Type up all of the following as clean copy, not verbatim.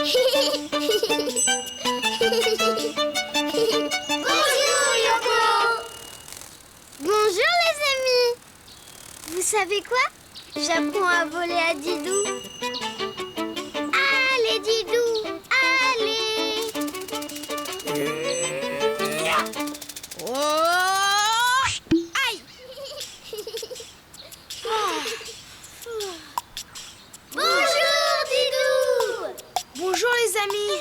Yoko! Bonjour les amis! Vous savez quoi? J'apprends à voler à Didou. Allez Didou, allez! Oh! Aïe! Bonjour Didou! Bonjour les amis.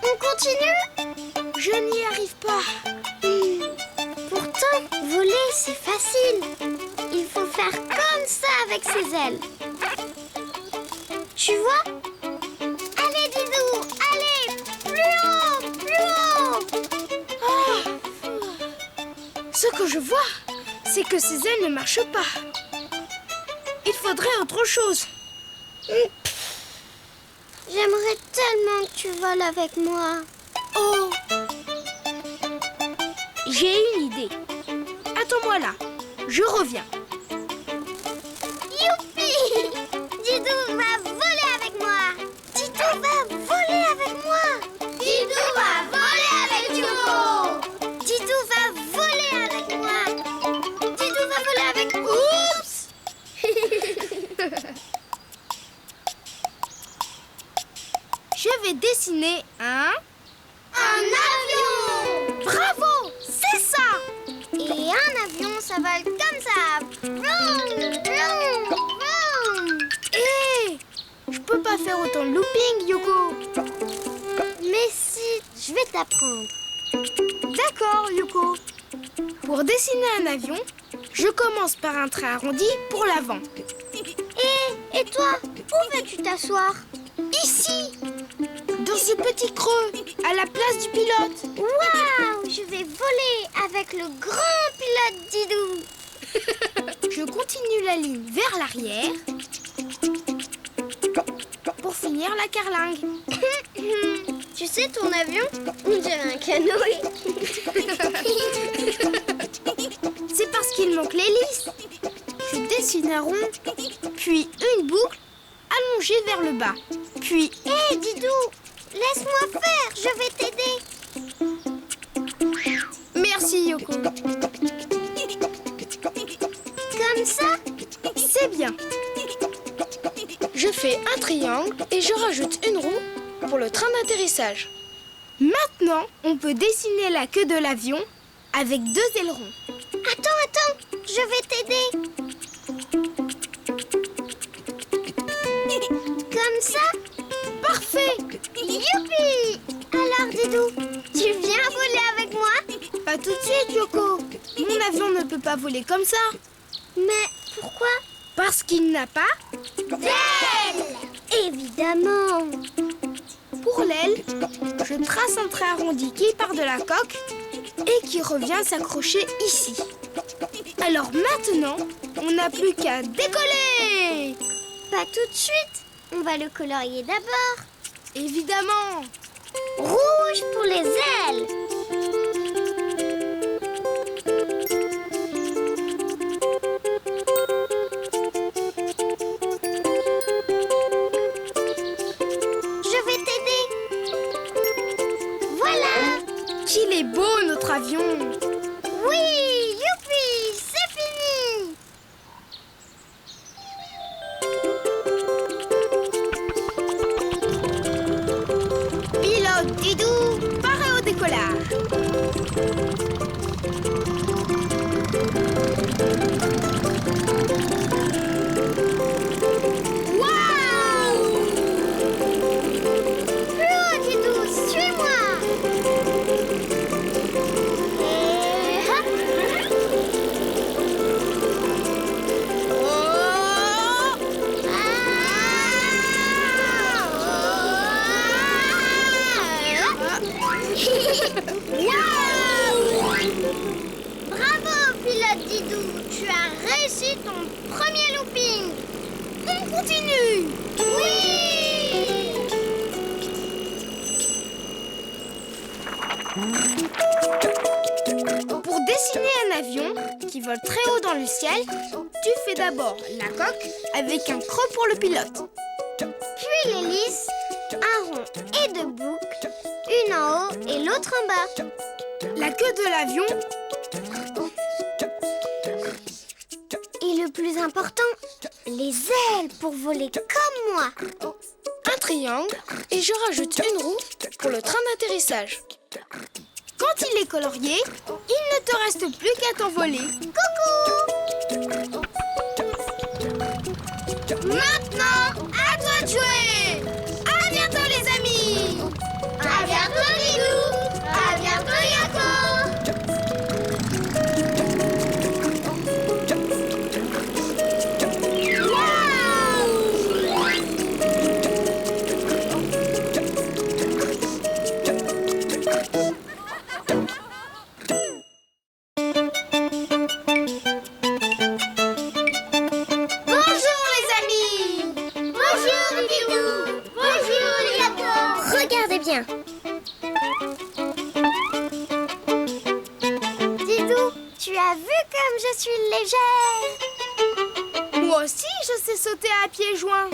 On continue? Je n'y arrive pas. Pourtant, voler c'est facile. Il faut faire comme ça avec ses ailes. Tu vois? Allez Didou, allez! Plus haut, plus haut! Ce que je vois, c'est que ces ailes ne marchent pas. Il faudrait autre chose. J'aimerais tellement que tu voles avec moi. Oh! J'ai une idée. Attends-moi là. Je reviens. Youpi! Didou va voler avec moi. Didou va voler avec moi. Didou va voler avec Yoko. Didou va voler avec moi. Didou va voler avec... Oups! Je vais dessiner un avion! Bravo! C'est ça! Et un avion, ça vole comme ça. Vroom, vroom, vroom. Hé! Je peux pas faire autant de looping, Yoko. Mais si, je vais t'apprendre. D'accord, Yoko. Pour dessiner un avion, je commence par un trait arrondi pour l'avant. Et toi, où veux-tu t'asseoir? Ici, dans ce petit creux, à la place du pilote. Waouh! Je vais voler avec le grand pilote Didou. Je continue la ligne vers l'arrière pour finir la carlingue. Tu sais, ton avion, on dirait un canoë. C'est parce qu'il manque l'hélice. Je dessine un rond, puis une boucle allongée vers le bas. Puis, Hé, Didou, laisse-moi faire, je vais t'aider. merci Yoko. Comme ça? C'est bien. Je fais un triangle et je rajoute une roue pour le train d'atterrissage. Maintenant, on peut dessiner la queue de l'avion avec 2 ailerons. Attends, je vais t'aider. Comme ça? Parfait! Youpi! Alors, Didou, tu viens voler avec moi? Pas tout de suite, Yoko. Mon avion ne peut pas voler comme ça. Mais pourquoi? Parce qu'il n'a pas d'aile! Évidemment! pour l'aile. Je trace un trait arrondi qui part de la coque et qui revient s'accrocher ici. Alors maintenant, on n'a plus qu'à décoller! Pas tout de suite, on va le colorier d'abord. Évidemment! Rouge pour les ailes. Je vais t'aider. Voilà. Qu'il est beau notre avion! Oui, youpi, c'est fini. Pilote Didou, paré au décollage! Waouh! Plus haut, Didou, suis-moi. Et hop. Oh! Bravo, pilote Didou. Tu as réussi ton premier looping. On continue! Oui. Pour dessiner un avion qui vole très haut dans le ciel, tu fais d'abord la coque avec un creux pour le pilote. Puis il est lisse, un rond et deux boucles, une en haut et l'autre en bas. La queue de l'avion, Et le plus important, les ailes pour voler comme moi. un triangle et je rajoute une roue pour le train d'atterrissage. Quand il est colorié, il ne te reste plus qu'à t'envoler. Coucou! Maintenant, à toi de jouer! À bientôt les amis! À bientôt, Didou! À bientôt, Yoko! Bonjour les amis! Bonjour, Didou! Bonjour, Yoko! Regardez bien. Didou, tu as vu comme je suis légère? Moi aussi, je sais sauter à pieds joints.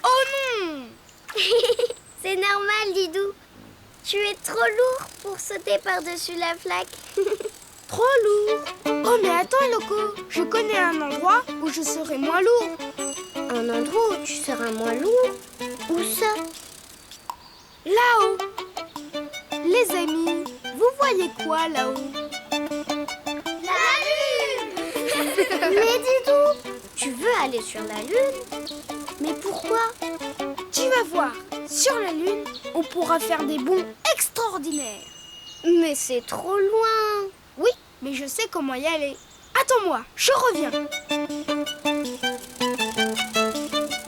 Oh non! C'est normal, Didou. Tu es trop lourd pour sauter par-dessus la flaque. Trop lourd. Oh mais attends Loco, je connais un endroit où je serai moins lourd. Un endroit où tu seras moins lourd? Où ça? Là-haut. Les amis, vous voyez quoi là-haut? La lune! Mais Didou, tu veux aller sur la lune? Mais pourquoi? Tu vas voir, sur la Lune, on pourra faire des bonds extraordinaires. Mais c'est trop loin. Oui, mais je sais comment y aller. Attends-moi, je reviens.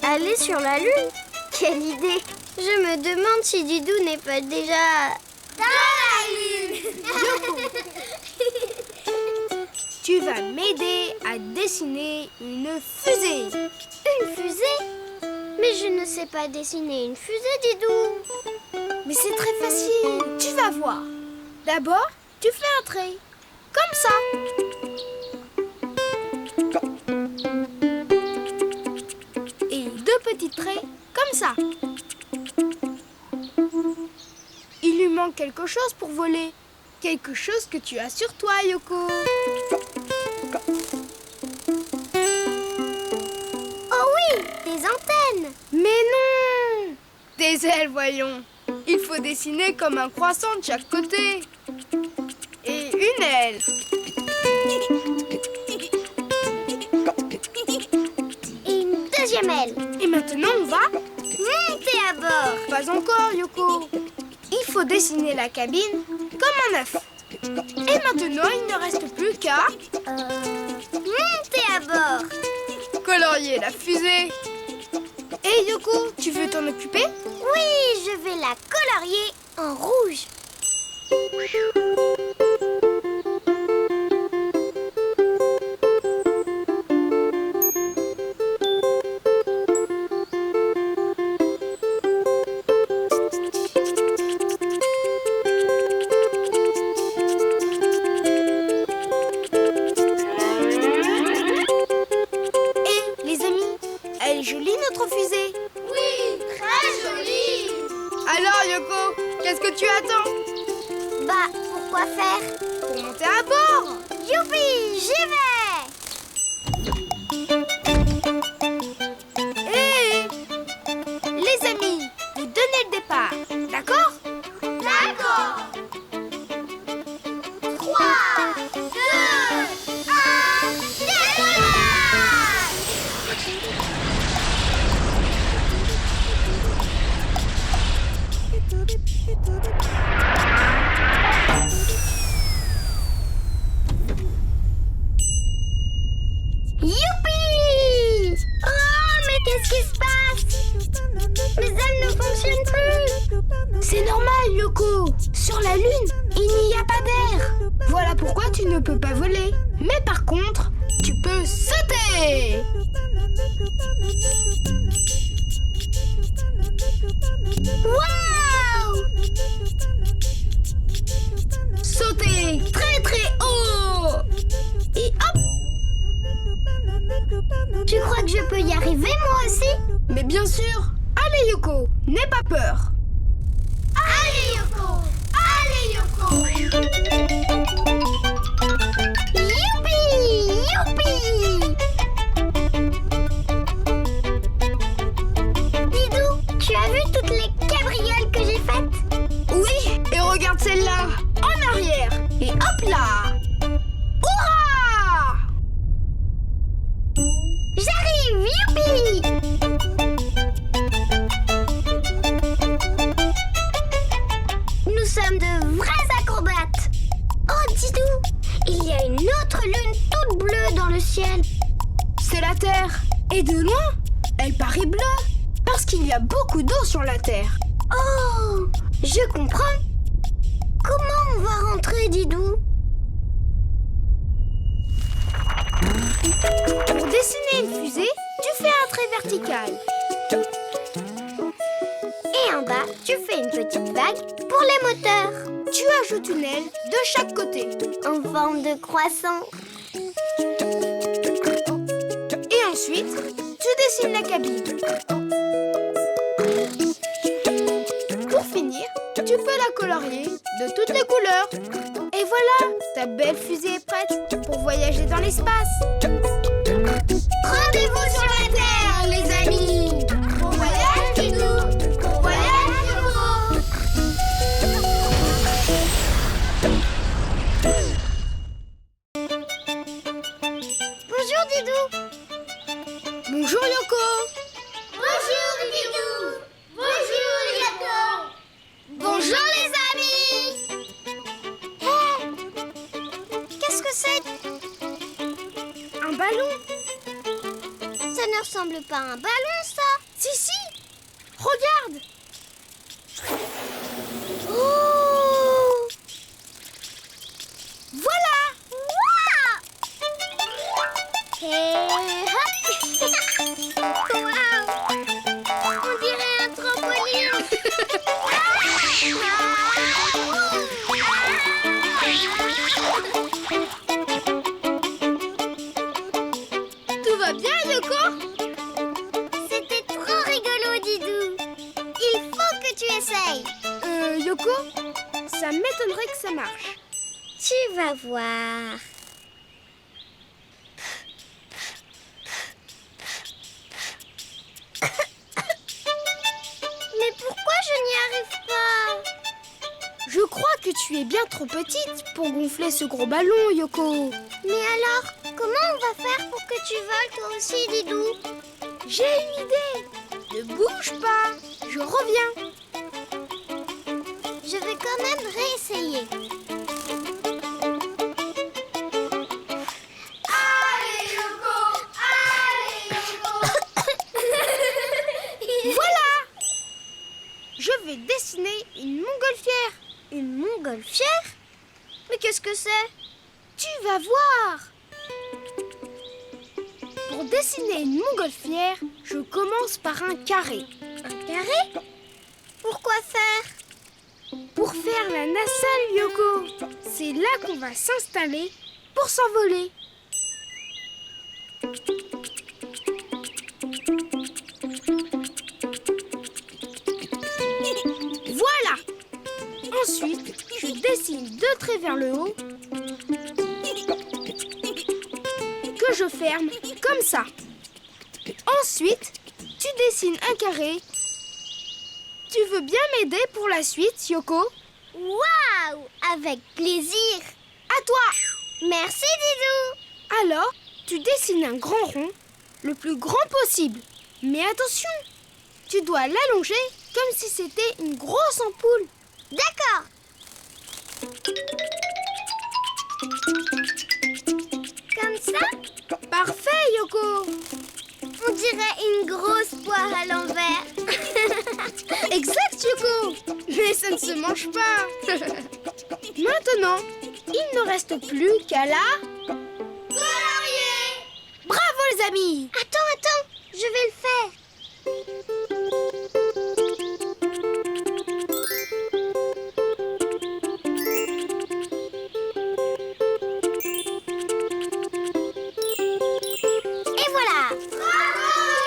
Aller sur la lune? Quelle idée! Je me demande si Didou n'est pas déjà... dans la lune! Tu vas m'aider à dessiner une fusée. Une fusée? Mais je ne sais pas dessiner une fusée, Didou. Mais c'est très facile, tu vas voir. D'abord, tu fais un trait, comme ça. Et deux petits traits, comme ça. Il lui manque quelque chose pour voler. Quelque chose que tu as sur toi, Yoko. Oh oui, des antennes. Mais non! Des ailes, voyons. Il faut dessiner comme un croissant de chaque côté. Et une aile. Et une deuxième aile. Et maintenant, on va... Montez à bord. Pas encore, Yoko. Il faut dessiner la cabine comme un œuf. Et maintenant, il ne reste plus qu'à Montez à bord. colorier la fusée. Et Yoko, tu veux t'en occuper? Oui, je vais la colorier en rouge. Et les amis, elle est jolie notre fusée. Oui, très joli. Alors Yoko, qu'est-ce que tu attends? Bah, pourquoi faire? Pour monter à bord. Youpi, j'y vais. Hé! Les amis, vous donnez le départ, d'accord? D'accord. 3, 2, 1, décollage! Youpi! Oh, mais qu'est-ce qui se passe? Mes ailes ne fonctionnent plus. C'est normal, Yoko. Sur la Lune, il n'y a pas d'air. Voilà pourquoi tu ne peux pas voler. Mais par contre, tu peux sauter. Waouh! Sauter très très haut. Et hop! Tu crois que je peux y arriver moi aussi? Mais bien sûr. Allez Yoko, n'aie pas peur. Allez Yoko! Allez Yoko! Youpi! Youpi! Didou, tu as vu toutes les cabrioles que j'ai faites? Oui, et regarde celle-là. En arrière. Et hop là. Hurrah! J'arrive! Youpi! Nous sommes de vrais acrobates! Oh, Didou! Il y a une autre lune toute bleue dans le ciel. C'est la Terre. Et de loin, elle paraît bleue. Parce qu'il y a beaucoup d'eau sur la Terre. Oh! Je comprends. Comment on va rentrer, Didou? Pour dessiner une fusée, tu fais un trait vertical. Et en bas, tu fais une petite vague pour les moteurs. Tu ajoutes une aile de chaque côté. En forme de croissant. Et ensuite, tu dessines la cabine. Pour finir, tu peux la colorier de toutes les couleurs. Et voilà, ta belle fusée est prête pour voyager dans l'espace. Rendez-vous sur la Terre, les amis! Bon voyage, Didou! Bon voyage, Yoko! Bonjour, Didou! Bonjour Yoko. Bonjour, Didou! Bonjour, Yoko! Bonjour, les amis! Oh! Qu'est-ce que c'est? Un ballon. Ça ne ressemble pas à un ballon, ça! Si, si. Regarde. Oh! Voilà. Waouh! Et hop! Waouh! On dirait un trampoline! Tout va bien Yoko? C'était trop rigolo, Didou! Il faut que tu essayes! Yoko, ça m'étonnerait que ça marche. Tu vas voir! Mais pourquoi je n'y arrive pas? Je crois que tu es bien trop petite pour gonfler ce gros ballon, Yoko. Mais alors, comment on va faire pour que tu voles toi aussi, Didou? J'ai une idée. Ne bouge pas. Je reviens. Je vais quand même réessayer. Allez, Yoko! Allez, Yoko! Voilà. Je vais dessiner une montgolfière. Une montgolfière? Mais qu'est-ce que c'est? Tu vas voir. Pour dessiner une montgolfière, je commence par un carré. Un carré? Pourquoi faire? Pour faire la nacelle, Yoko. C'est là qu'on va s'installer pour s'envoler. Voilà. Ensuite, je dessine 2 traits vers le haut que je ferme comme ça. Ensuite, tu dessines un carré. Tu veux bien m'aider pour la suite, Yoko? Waouh! Avec plaisir! À toi! Merci, Didou! Alors, tu dessines un grand rond, le plus grand possible. Mais attention, tu dois l'allonger comme si c'était une grosse ampoule. D'accord! Comme ça? Parfait, Yoko! On dirait une grosse poire à l'envers. Exact, Yoko! Mais ça ne se mange pas. Maintenant, il ne reste plus qu'à la... Colorier! Bravo, les amis! Attends, je vais le faire. Et voilà! Bravo!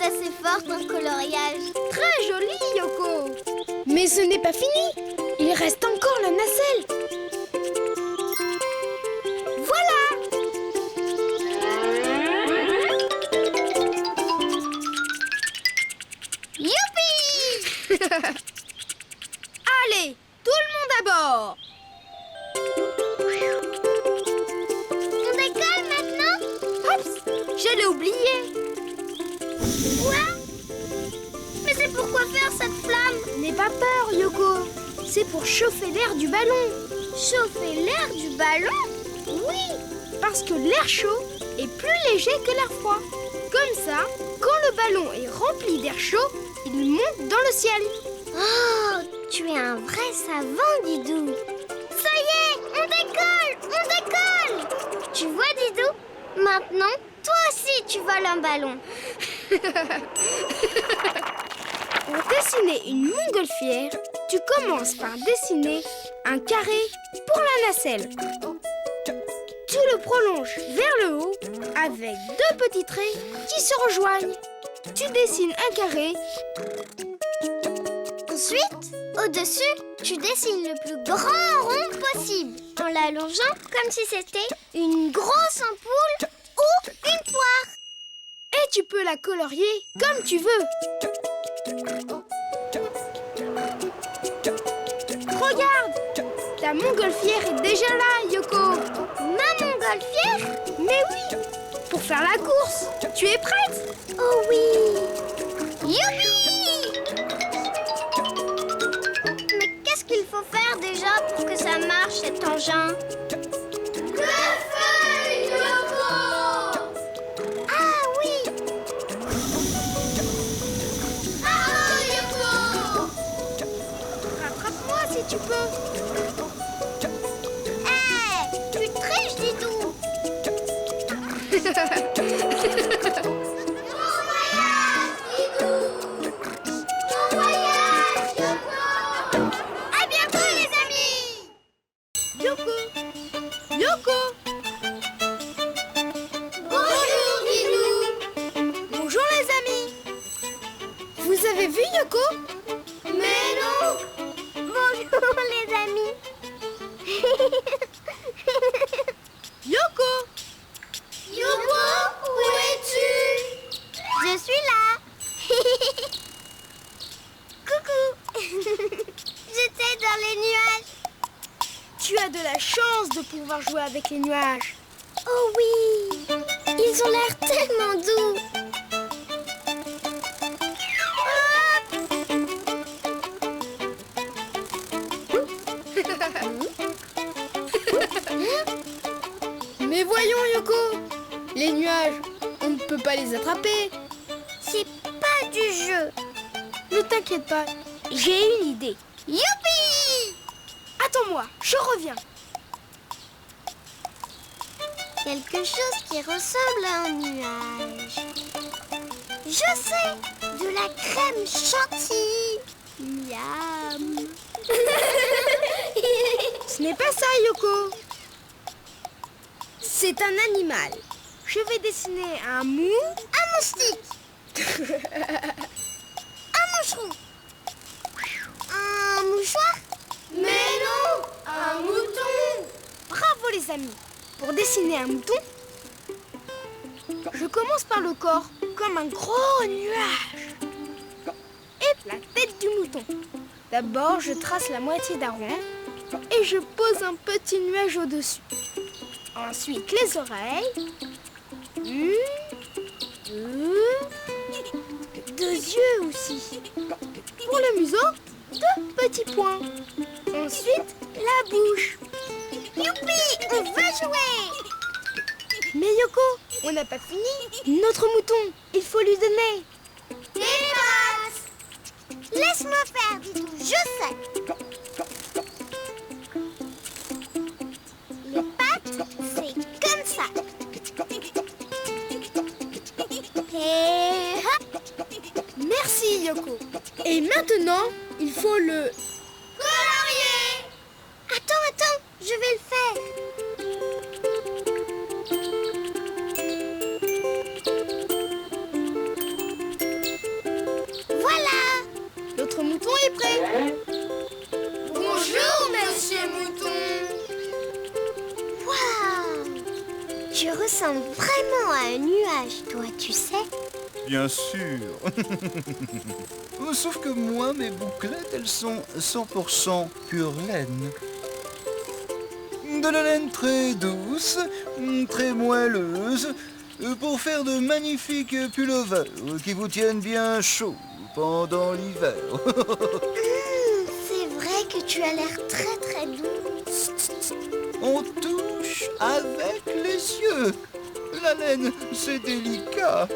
assez forte en coloriage. Très joli, Yoko. Mais ce n'est pas fini. Il reste encore la nacelle. Voilà. Youpi! Allez, tout le monde à bord. On décolle maintenant? Oups, je l'ai oublié. Quoi? Mais c'est pour quoi faire cette flamme? N'aie pas peur, Yoko. C'est pour chauffer l'air du ballon. Chauffer l'air du ballon? Oui, parce que l'air chaud est plus léger que l'air froid. Comme ça, quand le ballon est rempli d'air chaud, il monte dans le ciel. Oh, tu es un vrai savant, Didou. Ça y est, on décolle, on décolle. Tu vois, Didou, maintenant, toi aussi, tu voles un ballon. Pour dessiner une montgolfière, tu commences par dessiner un carré pour la nacelle. Tu le prolonges vers le haut avec deux petits traits qui se rejoignent. Tu dessines un carré. Ensuite, au-dessus, tu dessines le plus grand rond possible en l'allongeant comme si c'était une grosse ampoule ou une poire. Et tu peux la colorier comme tu veux. Regarde, ta montgolfière est déjà là, Yoko. Ma montgolfière? Mais oui, pour faire la course. Tu es prête? Oh oui! Youpi! Mais qu'est-ce qu'il faut faire déjà pour que ça marche, cet engin? Le feu, Yoko! Ah oui! Ah, Yoko! Rattrape-moi si tu peux. Hey, tu triches, Didou! À bientôt, les amis! Yoko, Yoko. Bonjour, Didou! Bonjour les amis. Vous avez vu Yoko? Mais non! Bonjour, les amis! Yoko, Yoko, où es-tu? Je suis là! Coucou! J'étais dans les nuages. tu as de la chance de pouvoir jouer avec les nuages. Oh oui! Ils ont l'air tellement doux! Mais voyons Yoko, les nuages, on ne peut pas les attraper. C'est pas du jeu! Ne t'inquiète pas, j'ai une idée. Youpi! Attends-moi, je reviens. Quelque chose qui ressemble à un nuage. Je sais! De la crème chantilly! Miam! Ce n'est pas ça Yoko. C'est un animal. Je vais dessiner un mou. Un moustique! Un moucheron! Un mouchoir? Mais non, un mouton. Bravo les amis. Pour dessiner un mouton, je commence par le corps, comme un gros nuage. Et la tête du mouton. D'abord, je trace la moitié d'un rond et je pose un petit nuage au-dessus. Ensuite, les oreilles. Deux yeux aussi. Pour le museau, deux petits points. Ensuite, la bouche. Youpi! On va jouer! Mais Yoko, on n'a pas fini. Notre mouton, il faut lui donner. Des pattes! Laisse-moi faire, Didou, je sais! Les pattes, c'est comme ça. Et hop! Merci Yoko. Et maintenant, il faut le... Colorier! Attends, je vais le faire. Tu ressembles vraiment à un nuage, toi, tu sais. Bien sûr. Sauf que moi, mes bouclettes, elles sont 100% pure laine. De la laine très douce, très moelleuse, pour faire de magnifiques pullovers qui vous tiennent bien chaud pendant l'hiver. C'est vrai que tu as l'air très très doux. On touche avec les yeux. La laine, c'est délicat.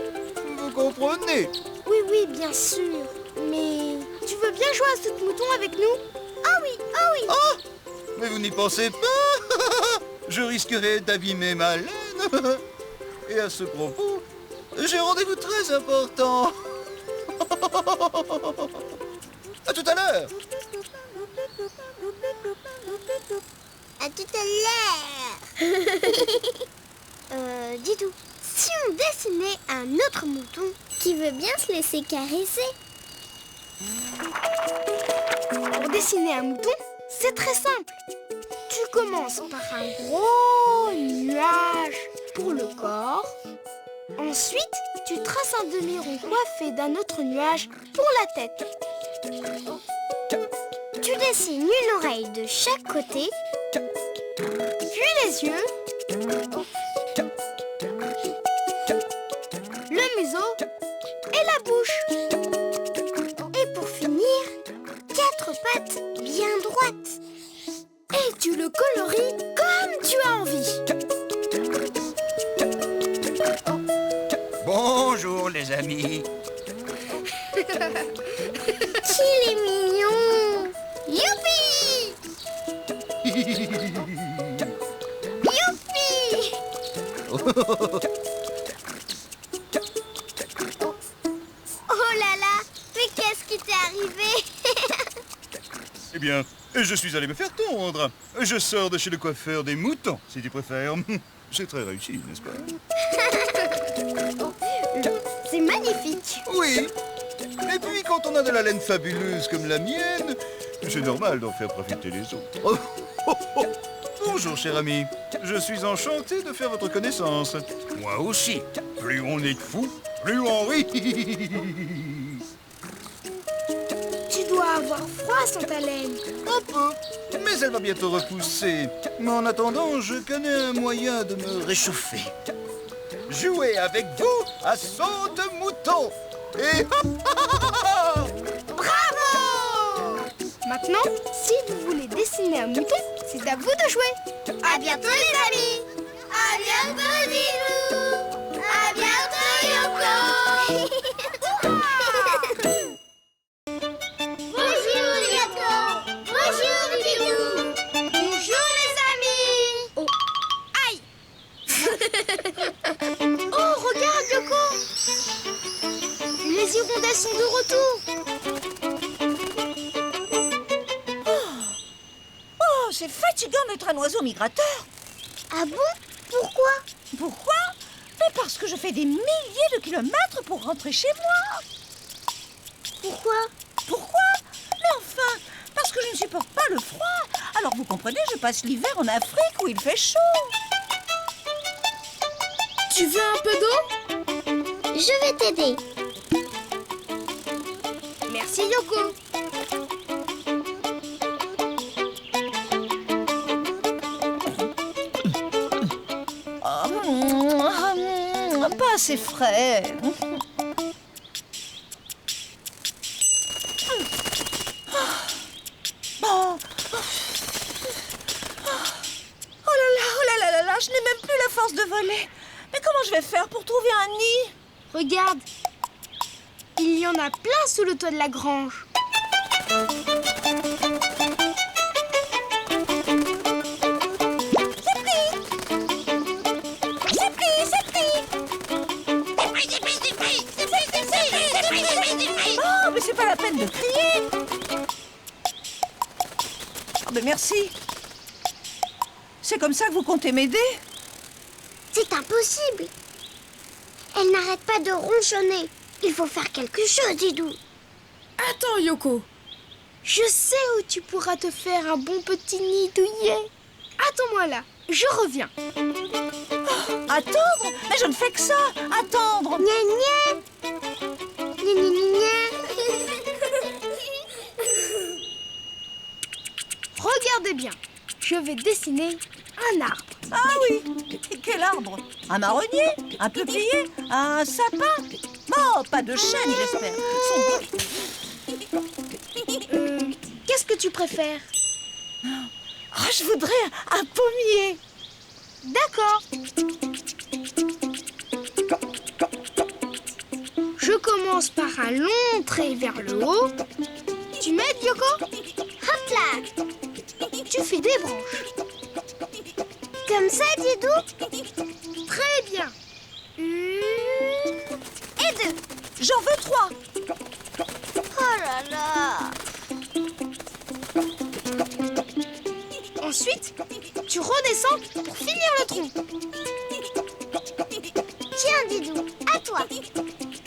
Vous comprenez? Oui, oui, bien sûr. Mais tu veux bien jouer à saute-mouton avec nous? Oh oui, oh oui. Oh! Mais vous n'y pensez pas. Je risquerais d'abîmer ma laine. Et à ce propos, j'ai rendez-vous très important. À tout à l'heure. À tout à l'heure. Dis-donc, si on dessinait un autre mouton qui veut bien se laisser caresser. Pour dessiner un mouton, c'est très simple. Tu commences par un gros nuage pour le corps. Ensuite, tu traces un demi-rond coiffé d'un autre nuage pour la tête. Tu dessines une oreille de chaque côté. Puis les yeux, le museau et la bouche. Et pour finir, 4 pattes bien droites. Et tu le colories comme tu as envie. Bonjour les amis. Qu'il est mignon. Youpi! Youpi! Oh là là, mais qu'est-ce qui t'est arrivé? Eh bien, je suis allé me faire tondre. Je sors de chez le coiffeur des moutons, si tu préfères. C'est très réussi, n'est-ce pas? C'est magnifique. Oui. Et puis, quand on a de la laine fabuleuse comme la mienne, c'est normal d'en faire profiter les autres. Oh, oh, oh. Bonjour, cher ami. Je suis enchanté de faire votre connaissance. Moi aussi. Plus on est de fous, plus on rit. Tu dois avoir froid sans ta laine. Un peu, mais elle va bientôt repousser. Mais en attendant, je connais un moyen de me réchauffer. Jouer avec vous à saute-mouton. Et Bravo! Maintenant, si vous voulez dessiner un mouton, c'est à vous de jouer. À bientôt les amis. À bientôt Didou. À bientôt Yoko. Bonjour Yoko. Bonjour Didou. Bonjour les amis. Oh, aïe. Oh, regarde Yoko. Les hirondelles sont de retour. Oh, c'est fatigant d'être un oiseau migrateur. Ah bon? Pourquoi? Pourquoi? Mais parce que je fais des milliers de kilomètres pour rentrer chez moi. Pourquoi? Pourquoi? Mais enfin, parce que je ne supporte pas le froid. Alors vous comprenez, je passe l'hiver en Afrique où il fait chaud. Tu veux un peu d'eau? Je vais t'aider. Merci Yoko. Pas assez frais. Bon. Oh là là, je n'ai même plus la force de voler. Mais comment je vais faire pour trouver un nid? Regarde. Il y en a plein sous le toit de la grange. Oh, mais c'est pas la peine de crier. Oh, mais merci. C'est comme ça que vous comptez m'aider? C'est impossible. Elle n'arrête pas de ronchonner. Il faut faire quelque chose, Didou. Attends Yoko. Je sais où tu pourras te faire un bon petit nid douillet. Attends-moi là, je reviens. Attendre? Mais je ne fais que ça, attendre. Gna gna. Gna gna gna gna. Regardez bien, je vais dessiner un arbre. Ah oui, quel arbre? Un marronnier? Un peuplier? Un sapin? Oh, pas de chêne, j'espère. Qu'est-ce que tu préfères? Ah, je voudrais un pommier. D'accord. Je commence par un long trait vers le haut. Tu m'aides, Yoko? Hop là. Tu fais des branches. Comme ça, Didou. Très bien. Une et deux. J'en veux 3. Oh là là. Ensuite, tu redescends pour finir le tronc. Tiens, Didou, à toi.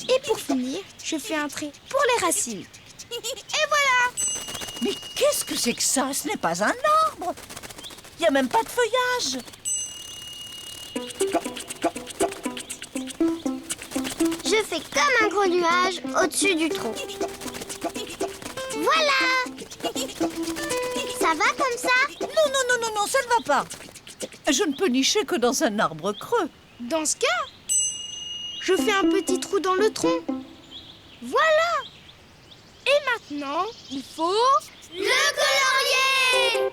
Et pour finir, je fais un trait pour les racines. Et voilà! Mais qu'est-ce que c'est que ça? Ce n'est pas un arbre. Il n'y a même pas de feuillage. Je fais comme un gros nuage au-dessus du tronc. Voilà. Ça va comme ça? Non, ça ne va pas. Je ne peux nicher que dans un arbre creux. Dans ce cas, je fais un petit trou dans le tronc. Voilà! Et maintenant, il faut... Le colorier.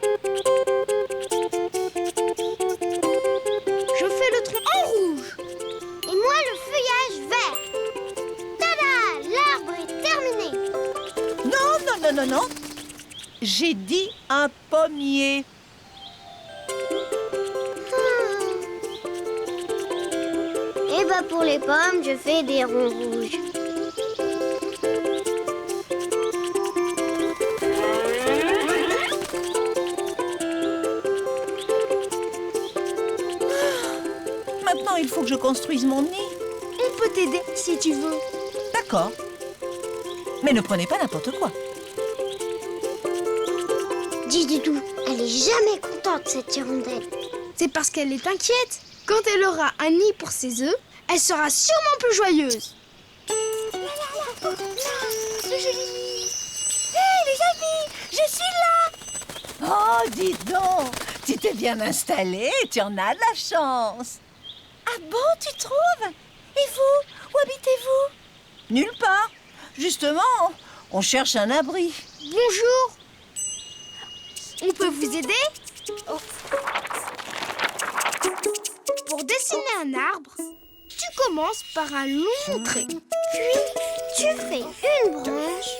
Je fais le tronc en rouge. Et moi, le feuillage vert. Tada! L'arbre est terminé. Non. J'ai dit un pommier. Et bah pour les pommes, je fais des ronds rouges. Maintenant, il faut que je construise mon nid. On peut t'aider si tu veux. D'accord. Mais ne prenez pas n'importe quoi. Dis Didou, elle est jamais contente cette hirondelle. C'est parce qu'elle est inquiète. Quand elle aura un nid pour ses œufs, elle sera sûrement plus joyeuse. Les amis, je suis là. Oh, dis donc, tu t'es bien installée, tu en as de la chance. Ah bon, tu trouves? Et vous, où habitez-vous? Nulle part. Justement, on cherche un abri. Bonjour. On peut vous aider? Pour dessiner un arbre, tu commences par un long trait. Puis, tu fais une branche,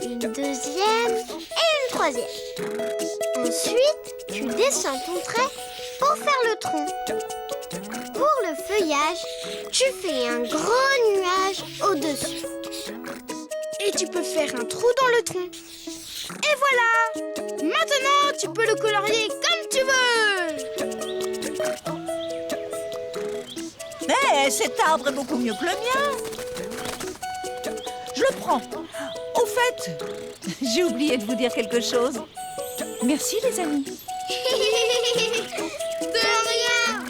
une deuxième et une troisième. Ensuite, tu descends ton trait pour faire le tronc. Pour le feuillage, tu fais un gros nuage au-dessus. Et tu peux faire un trou dans le tronc. Et voilà! Maintenant, tu peux le colorier comme tu veux! Mais cet arbre est beaucoup mieux que le mien. Je le prends. Au fait, j'ai oublié de vous dire quelque chose. Merci les amis. De rien.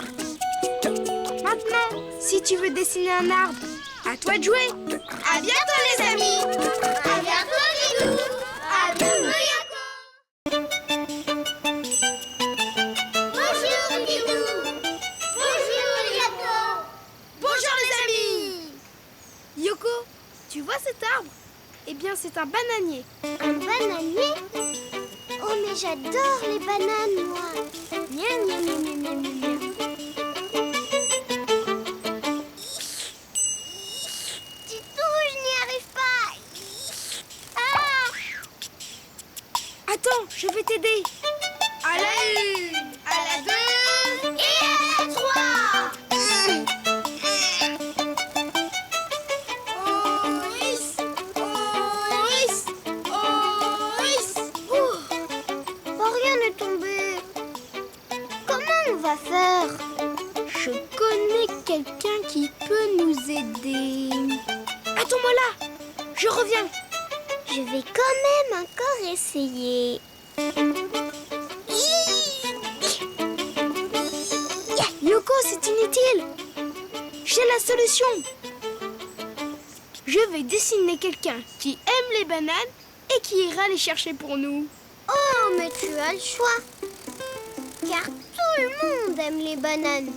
Maintenant, si tu veux dessiner un arbre, à toi de jouer! À bientôt les amis! À bientôt, Didou. À bientôt, Yoko. Bonjour, Didou. Bonjour, Yoko. Bonjour les amis! Yoko, tu vois cet arbre? Eh bien, c'est un bananier. Un bananier? Oh, mais j'adore les bananes, moi. Miam, miam, miam, miam, miam, miam. Didou, je n'y arrive pas. Ah! Attends, je vais t'aider. À la une, à la deux... Et à la trois. Oh, rien n'est tombé. Comment on va faire? Je connais quelqu'un qui peut nous aider. Attends-moi là, je reviens. Je vais quand même encore essayer. Yoko, c'est inutile. J'ai la solution. Je vais dessiner quelqu'un qui aime les bananes et qui ira les chercher pour nous. Oh, mais tu as le choix. Car tout le monde aime les bananes.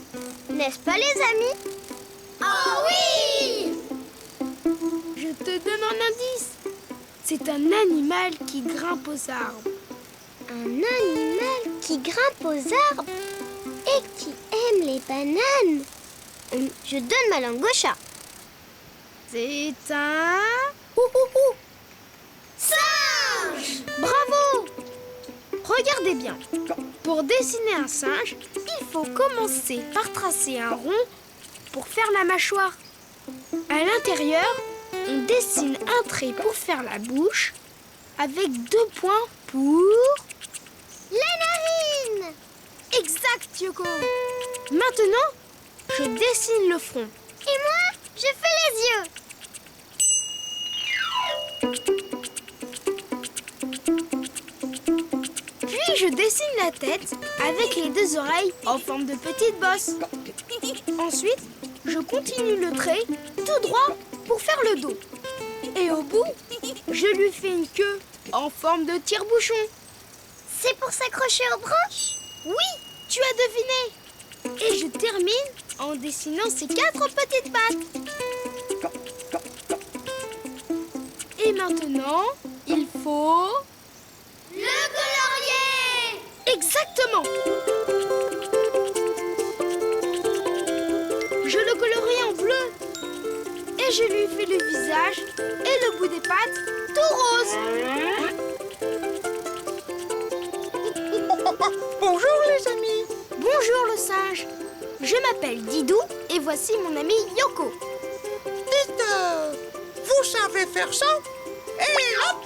N'est-ce pas, les amis? Oh oui! Je te donne un indice. C'est un animal qui grimpe aux arbres. Un animal qui grimpe aux arbres et qui aime les bananes. Je donne ma langue au chat. C'est un... Singe! Bravo! Regardez bien. Pour dessiner un singe, il faut commencer par tracer un rond pour faire la mâchoire. À l'intérieur, on dessine un trait pour faire la bouche avec 2 points pour... Les narines! Exact, Yoko! Maintenant, je dessine le front. Et moi, je fais les yeux. Puis je dessine la tête avec les 2 oreilles en forme de petite bosse. Ensuite, je continue le trait tout droit pour faire le dos. Et au bout, je lui fais une queue en forme de tire-bouchon. C'est pour s'accrocher aux branches? Oui, tu as deviné. Et je termine en dessinant ces 4 petites pattes. Et maintenant, il faut... Le colorier! Exactement! Je le colorie en bleu. Et je lui fais le visage et le bout des pattes tout rose. Bonjour les amis. Bonjour le singe. Je m'appelle Didou et voici mon ami Yoko. Dites, vous savez faire ça? Et hop!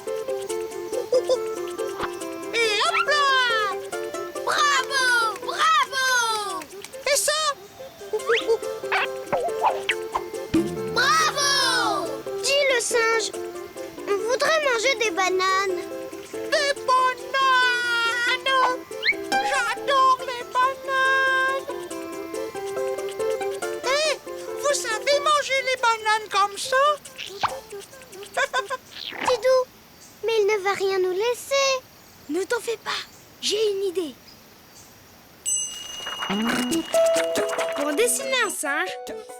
Et hop là! Bravo! Bravo! Et ça? Bravo! Dis le singe, on voudrait manger des bananes. Des bananes! J'adore les bananes! Et vous savez manger les bananes comme ça? Didou, mais il ne va rien nous laisser. Ne t'en fais pas, j'ai une idée. Pour dessiner un singe,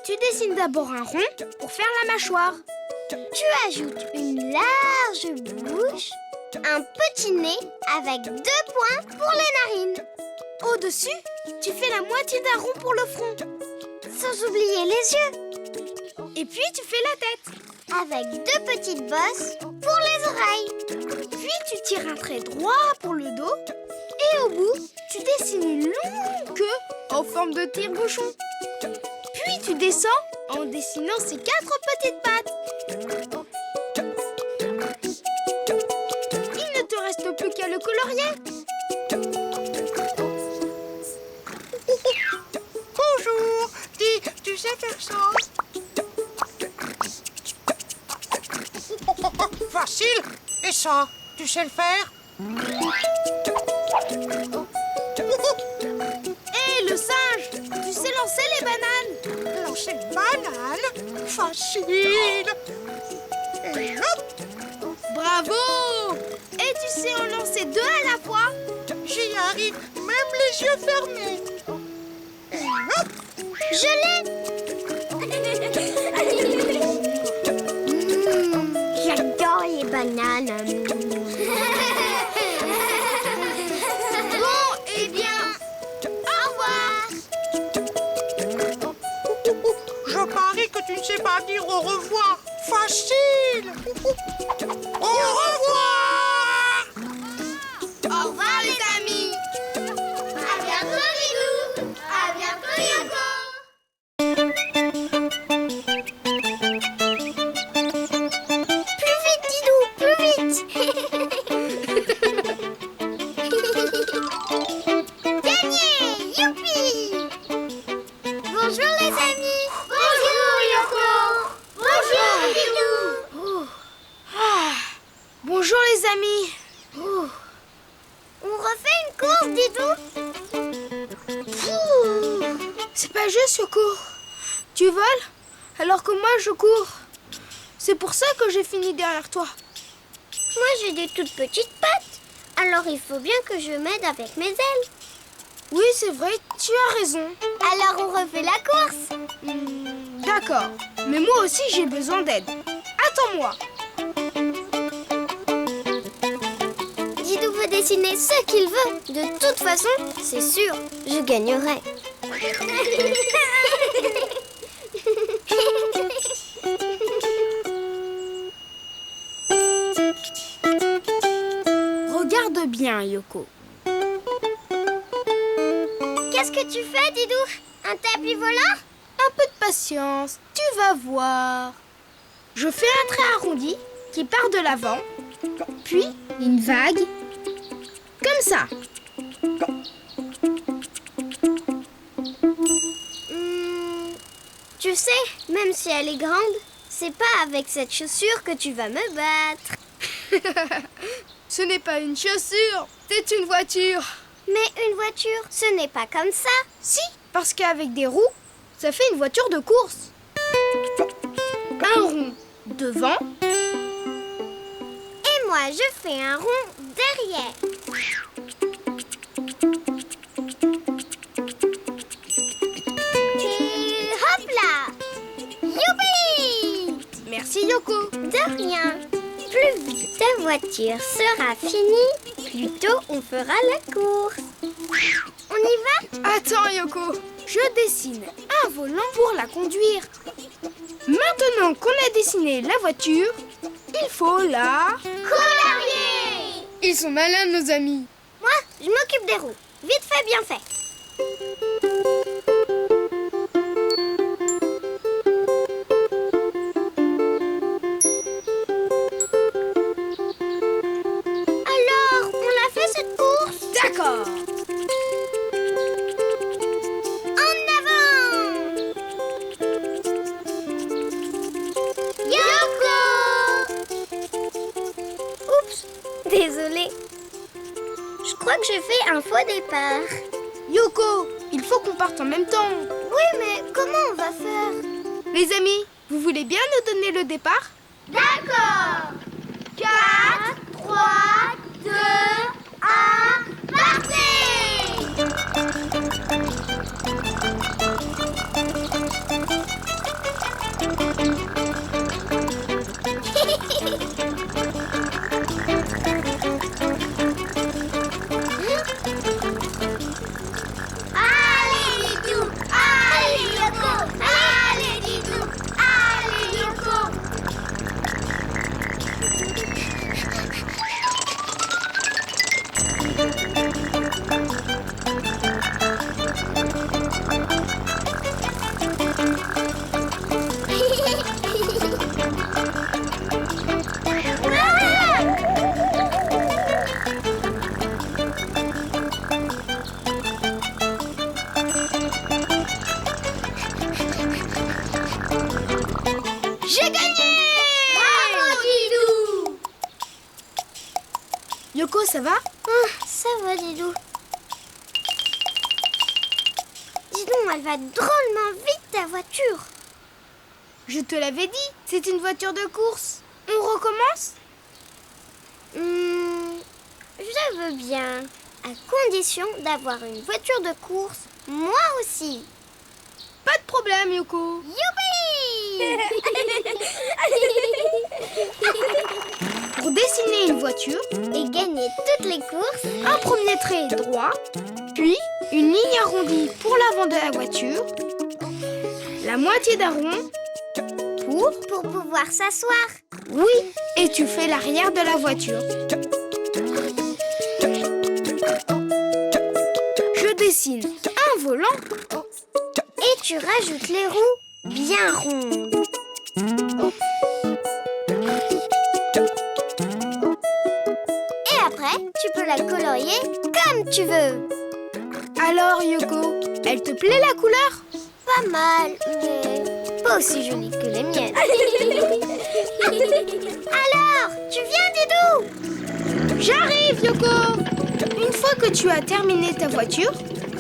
tu dessines d'abord un rond pour faire la mâchoire. Tu ajoutes une large bouche, un petit nez avec 2 points pour les narines. Au-dessus, tu fais la moitié d'un rond pour le front. Sans oublier les yeux, Et puis tu fais la tête. avec 2 petites bosses pour les oreilles. Puis tu tires un trait droit pour le dos. Et au bout, tu dessines une longue queue en forme de tire-bouchon. Puis tu descends en dessinant ces 4 petites pattes. Il ne te reste plus qu'à le colorier. Bonjour. Dis, tu sais faire ça? Facile. Et ça, tu sais le faire? Hé, le singe, tu sais lancer les bananes? Lancer une banane? Facile. Et hop, Bravo! Et tu sais en lancer 2 à la fois? j'y arrive, même les yeux fermés. Et hop, Je l'ai. J'adore les bananes. Bon, eh bien, au revoir! je parie que tu ne sais pas dire au revoir. Facile. Au revoir. Au revoir les amis! À bientôt, Didou. À bientôt, Yoko. Plus vite, Didou, plus vite. Gagné, youpi. Bonjour les amis. Bonjour Yoko. Bonjour Didou. Bonjour les amis! On refait une course, Didou. Pouh. C'est pas juste, Yoko. Tu voles alors que moi je cours. C'est pour ça que j'ai fini derrière toi. Moi, j'ai des toutes petites pattes. Alors, il faut bien que je m'aide avec mes ailes. Oui, c'est vrai, tu as raison. Alors, on refait la course. D'accord, mais moi aussi j'ai besoin d'aide. Attends-moi. Didou veut dessiner ce qu'il veut. De toute façon, c'est sûr, je gagnerai. Regarde bien, Yoko. Qu'est-ce que tu fais, Didou? Un tapis volant? Un peu de patience, tu vas voir. Je fais un trait arrondi qui part de l'avant, puis une vague, comme ça. Tu sais, même si elle est grande, c'est pas avec cette chaussure que tu vas me battre. Ce n'est pas une chaussure, c'est une voiture. Mais une voiture, ce n'est pas comme ça. Si, parce qu'avec des roues, ça fait une voiture de course. Un rond devant. Et moi, je fais un rond derrière. Et hop là! Youpi! Merci, Yoko. De rien. Plus vite ta voiture sera finie, plus tôt on fera la course. On y va? Attends, Yoko. Je dessine un volant pour la conduire. Maintenant qu'on a dessiné la voiture, il faut la... Colorier! Ils sont malins, nos amis. Moi, je m'occupe des roues. Vite fait, bien fait. Alors, on l'a fait cette course? D'accord. En avant! Yoko! Oups, désolée. Je crois que j'ai fait un faux départ. Yoko, il faut qu'on parte en même temps. Oui, mais comment on va faire? Les amis, vous voulez bien nous donner le départ? D'accord. 4, 3, 2, 1, Allez, Didou! Allez, Yoko! Allez, Didou! Allez, Yoko! J'ai gagné! Bravo, Didou! Yoko, ça va? Ça va, Didou. Dis donc, elle va drôlement vite, ta voiture. Je te l'avais dit, c'est une voiture de course. On recommence? Je veux bien, à condition d'avoir une voiture de course, moi aussi. Pas de problème, Yoko. Youpi! Pour dessiner une voiture, Et gagner toutes les courses. un premier trait droit, puis une ligne arrondie pour l'avant de la voiture, la moitié d'un rond Pour pouvoir s'asseoir. oui, et tu fais l'arrière de la voiture. Je dessine un volant Et tu rajoutes les roues bien rondes. Et après, tu peux la colorier comme tu veux. Alors, Yoko, elle te plaît la couleur? Pas mal, mais pas aussi jolie que les miennes. Alors, tu viens, Didou? J'arrive, Yoko! Une fois que tu as terminé ta voiture,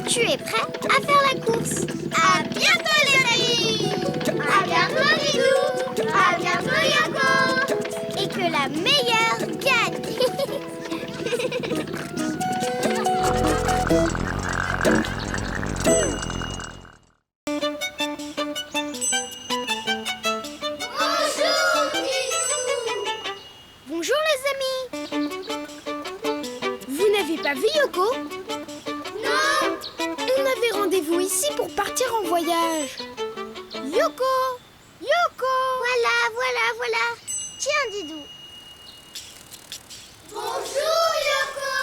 tu es prêt à faire la course. À bientôt les amis. À bientôt Didou. À bientôt Yoko. Et que la meilleure gagne. Bonjour les amis. Vous n'avez pas vu Yoko? Non. On avait rendez-vous ici pour partir en voyage. Yoko! Yoko! Voilà. Tiens Didou. Bonjour Yoko.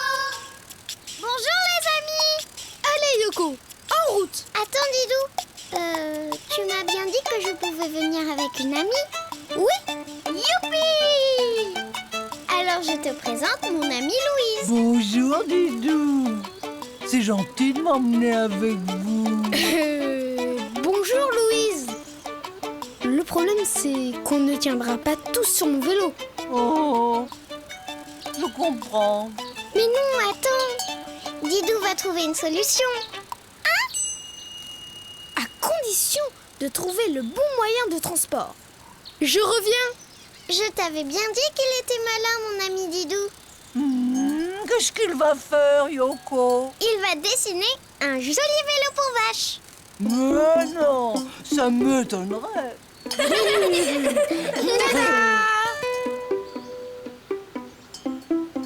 Bonjour les amis. Allez Yoko, en route! Attends Didou. Tu m'as bien dit que je pouvais venir avec une amie? Oui. Youpi! Alors je te présente mon amie Louise. Bonjour, Didou. C'est gentil de m'emmener avec vous. Bonjour Louise. Le problème c'est qu'on ne tiendra pas tous sur mon vélo. Oh, je comprends. Mais non, attends. Didou va trouver une solution. À condition de trouver le bon moyen de transport. Je reviens. Je t'avais bien dit qu'il était malin, mon ami Didou. Qu'est-ce qu'il va faire, Yoko? Il va dessiner un joli vélo pour vache. Mais non, ça m'étonnerait.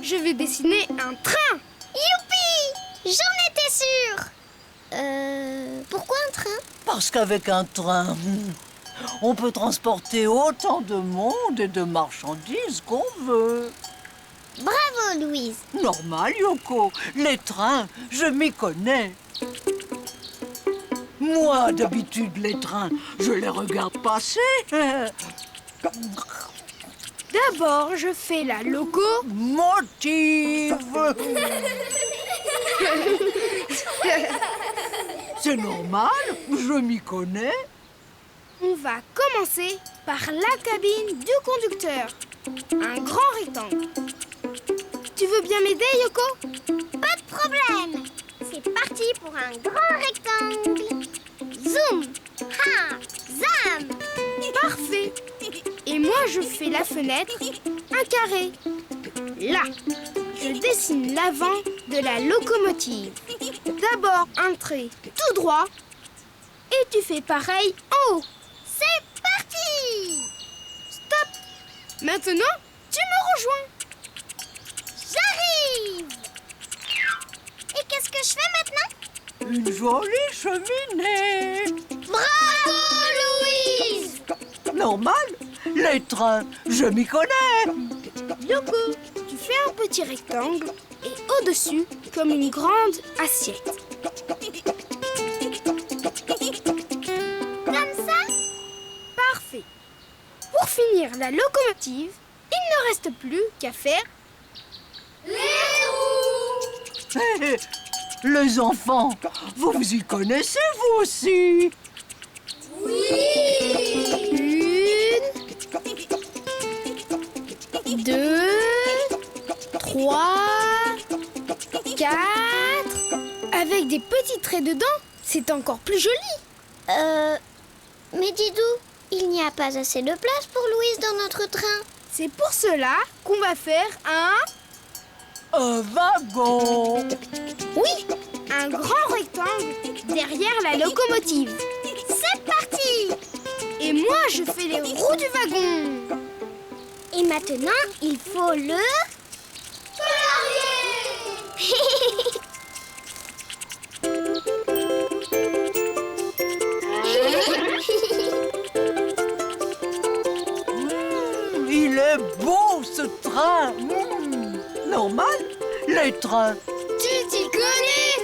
Je vais dessiner un train. Youpi! J'en étais sûre. Pourquoi un train? Parce qu'avec un train, on peut transporter autant de monde et de marchandises qu'on veut. Bravo, Louise. Normal, Yoko. Les trains, je m'y connais. Moi, d'habitude, les trains, je les regarde passer. D'abord, je fais la Motive. C'est normal, je m'y connais. On va commencer par la cabine du conducteur. Un grand rectangle. Tu veux bien m'aider, Yoko? Pas de problème. C'est parti pour un grand rectangle. Zoom. Ha. Zam. Parfait. Et moi, je fais la fenêtre, un carré. Là, je dessine l'avant de la locomotive. D'abord un trait tout droit. Et tu fais pareil en haut. C'est parti. Stop. Maintenant, tu me rejoins. J'arrive. Et qu'est-ce que je fais maintenant? Une jolie cheminée. Bravo, Louise. Normal, les trains, je m'y connais. Yoko, tu fais un petit rectangle et au-dessus, comme une grande assiette. Comme ça? Parfait. Pour finir la locomotive, il ne reste plus qu'à faire Les roues. Hé, les enfants, vous vous y connaissez, vous aussi? Une, 2, 3, 4. Avec des petits traits dedans, c'est encore plus joli. Mais Didou, il n'y a pas assez de place pour Louise dans notre train. C'est pour cela qu'on va faire un wagon. Oui, un grand rectangle derrière la locomotive. C'est parti. Et moi, je fais les roues du wagon. Et maintenant, il faut le... Il est beau, ce train. Normal, les trains. Tu t'y connais.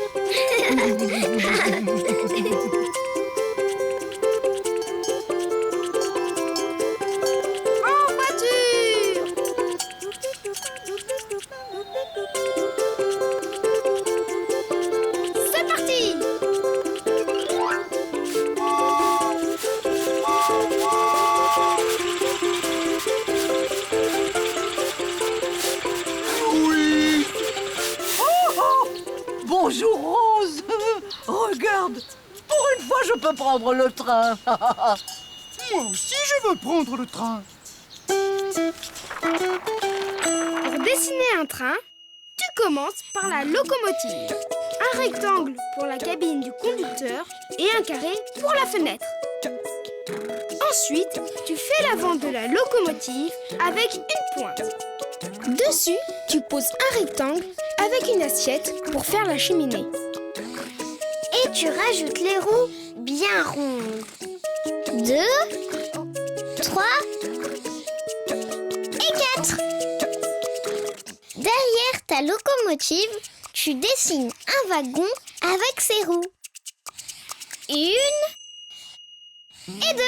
En voiture. C'est parti. Oui. Oh, oh. Bonjour, Rose. peux prendre le train. Moi aussi, je veux prendre le train. Pour dessiner un train, tu commences par la locomotive. Un rectangle pour la cabine du conducteur et un carré pour la fenêtre. Ensuite, tu fais l'avant de la locomotive avec une pointe. Dessus, tu poses un rectangle avec une assiette pour faire la cheminée. Et tu rajoutes les roues bien rondes. 2, 3 et 4. Derrière ta locomotive, tu dessines un wagon avec ses roues. 1 et 2.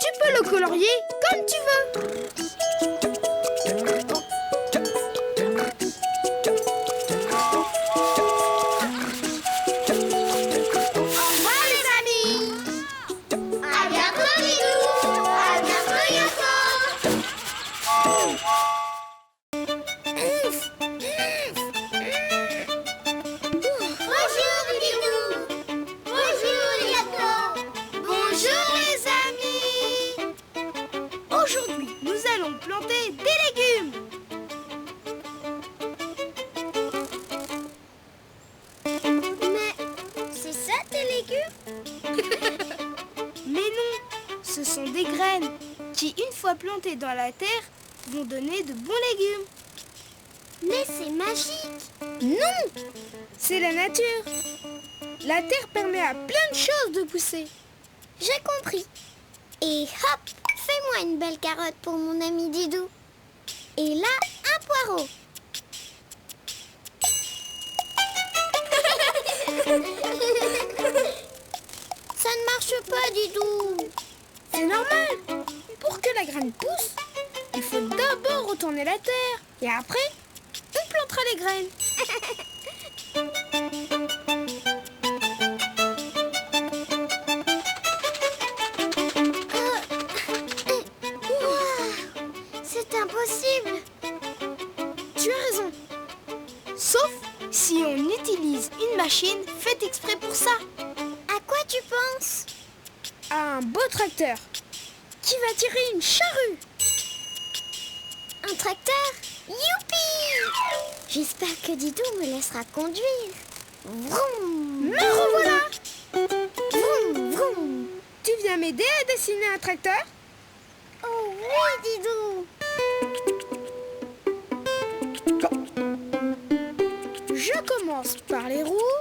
Tu peux le colorier comme tu veux. Au revoir les amis. À bientôt Didou. À bientôt Yoko. Bonjour Didou. Bonjour Yoko. Bonjour les amis. Aujourd'hui, nous allons planter des légumes. Mais c'est ça tes légumes? Mais non, ce sont des graines qui, une fois plantées dans la terre, vont donner de bons légumes. Mais c'est magique. Non, c'est la nature. La terre permet à plein de choses de pousser. J'ai compris. Et hop, fais-moi une belle carotte pour mon ami Didou. Et là, un poireau. Ça ne marche pas, Didou. C'est normal. Pour que la graine pousse, il faut d'abord retourner la terre. Et après, on plantera les graines. Ouah, c'est impossible. Tu as raison. Sauf si on utilise une machine faite exprès pour ça. À quoi tu penses? Un beau tracteur qui va tirer une charrue. Un tracteur? Youpi! J'espère que Didou me laissera conduire. Vroom! Me revoilà. Vroom, vroom! Tu viens m'aider à dessiner un tracteur? Oh oui, Didou! Je commence par les roues,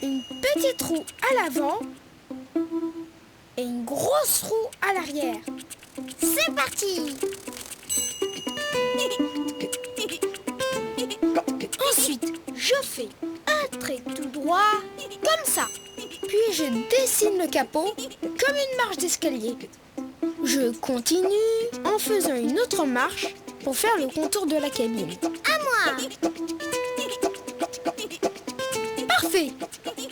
une petite roue à l'avant et une grosse roue à l'arrière. C'est parti! Ensuite, je fais un trait tout droit, comme ça. Puis je dessine le capot comme une marche d'escalier. Je continue en faisant une autre marche pour faire le contour de la cabine. À moi! Parfait!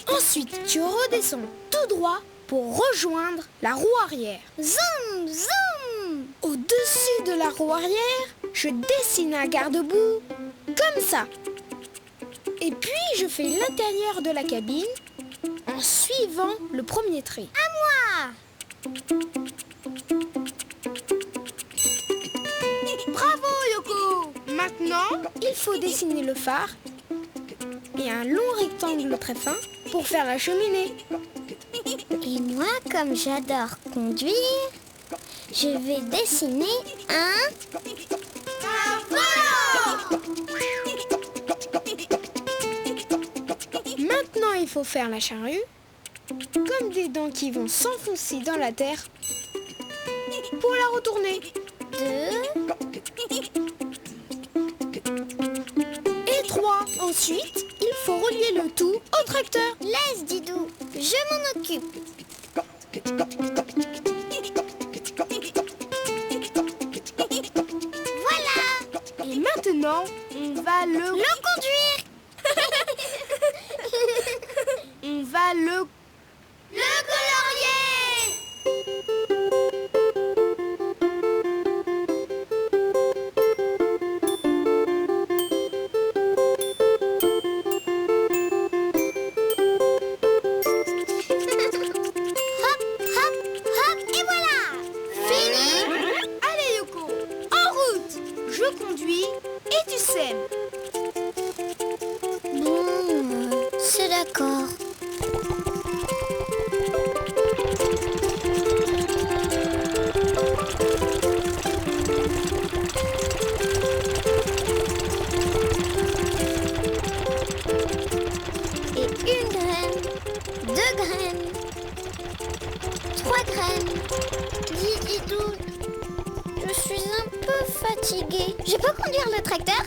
Ensuite, tu redescends tout droit pour rejoindre la roue arrière. Zoom, zoom! Au-dessus de la roue arrière, je dessine un garde-boue, comme ça. Et puis, je fais l'intérieur de la cabine en suivant le premier trait. À moi! Bravo, Yoko! Maintenant, il faut dessiner le phare et un long rectangle très fin pour faire la cheminée. Et moi, comme j'adore conduire, je vais dessiner un volant! Maintenant, il faut faire la charrue, comme des dents qui vont s'enfoncer dans la terre pour la retourner. 2, Et 3. Ensuite, il faut relier le tout au tracteur. laisse Didou, je m'en occupe. Voilà! Et maintenant, on va le conduire! On va le colorier! D'accord. Et une graine, 2 graines, 3 graines. Dis, Didou, je suis un peu fatiguée. Je peux conduire le tracteur?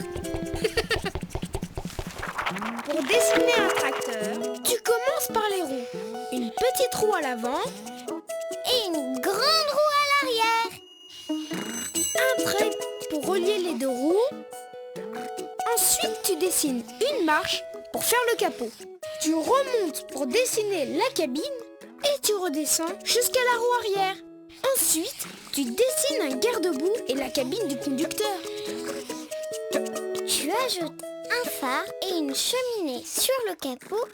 Pour dessiner un tracteur, tu commences par les roues. Une petite roue à l'avant, Et une grande roue à l'arrière. un trait pour relier les 2 roues. Ensuite, tu dessines une marche pour faire le capot. Tu remontes pour dessiner la cabine et tu redescends jusqu'à la roue arrière. Ensuite, tu dessines un garde-boue et la cabine du conducteur. Tu ajoutes un phare et une cheminée sur le capot,